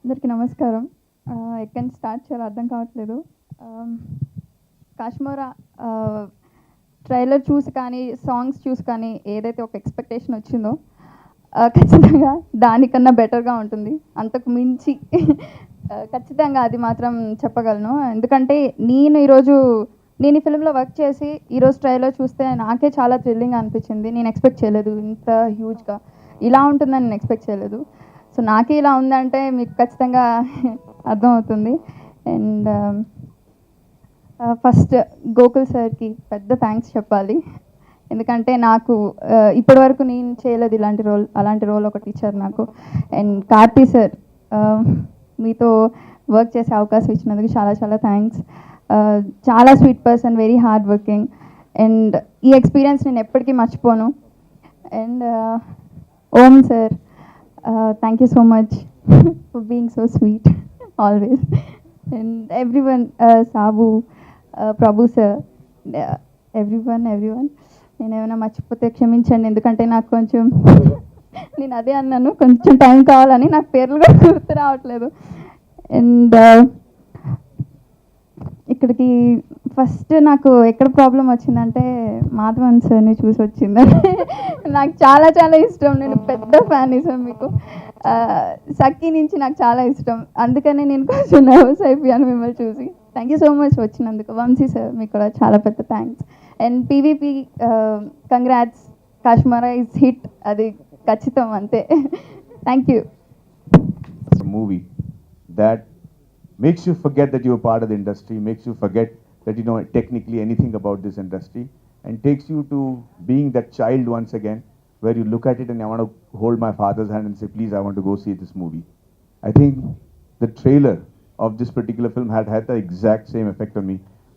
అందరికీ నమస్కారం. ఎక్కడి నుంచి స్టార్ట్ చేయాలో అర్థం కావట్లేదు. కాశ్మీరా ట్రైలర్ చూసి కానీ, సాంగ్స్ చూసి కానీ ఏదైతే ఒక ఎక్స్‌పెక్టేషన్ వచ్చిందో ఖచ్చితంగా దానికన్నా బెటర్‌గా ఉంటుంది. అంతకు మించి ఖచ్చితంగా అది మాత్రం చెప్పగలను. ఎందుకంటే నేను ఈ ఫిల్మ్‌లో వర్క్ చేసి ఈరోజు ట్రైలర్ చూస్తే నాకే చాలా థ్రిల్లింగ్‌గా అనిపించింది. నేను ఎక్స్‌పెక్ట్ చేయలేదు ఇంత హ్యూజ్‌గా ఇలా ఉంటుందని నేను ఎక్స్‌పెక్ట్ చేయలేదు. సో నాకే ఇలా ఉందంటే మీకు ఖచ్చితంగా అర్థమవుతుంది. అండ్ ఫస్ట్ గోకుల్ సార్కి పెద్ద థ్యాంక్స్ చెప్పాలి. ఎందుకంటే నాకు ఇప్పటివరకు నేను చేయలేదు అలాంటి రోల్ ఒకటి ఇచ్చారు నాకు. అండ్ కార్తీ సార్, మీతో వర్క్ చేసే అవకాశం ఇచ్చినందుకు చాలా చాలా థ్యాంక్స్. చాలా sweet person, very hard working. And ఈ ఎక్స్పీరియన్స్ నేను ఎప్పటికీ మర్చిపోను. And Om sir, thank you so much for being so sweet always. And everyone, Sabu, Prabhu sir, everyone. నేను ఏమైనా మర్చిపోతే క్షమించండి, ఎందుకంటే నాకు కొంచెం నేను అదే అన్నాను, కొంచెం టైం కావాలని, నాకు పేర్లు కూడా గుర్తు రావట్లేదు. అండ్ ఇక్కడికి ఫస్ట్ నాకు ఎక్కడ ప్రాబ్లం వచ్చిందంటే మాధవన్ సార్ని చూసి వచ్చిందని. నాకు చాలా చాలా ఇష్టం, నేను పెద్ద ఫ్యాన్ సార్ మీకు. సఖీ నుంచి నాకు చాలా ఇష్టం, అందుకనే నేను కొంచెం నర్వస్ అయిపోయాను మిమ్మల్ని చూసి. థ్యాంక్ యూ సో మచ్ వచ్చినందుకు. వంశీ సార్ మీకు కూడా చాలా పెద్ద thanks. And PVP, congrats, Kashmira is hit, అది ఖచ్చితం అంతే. Thank you. Movie that makes you forget that you're part of the industry, makes you forget that you know technically anything about this industry, and takes you to being that child once again, where you look at it and I want to hold my father's hand and say, please, I want to go see this movie. I think the trailer of this particular film had the exact same effect on me.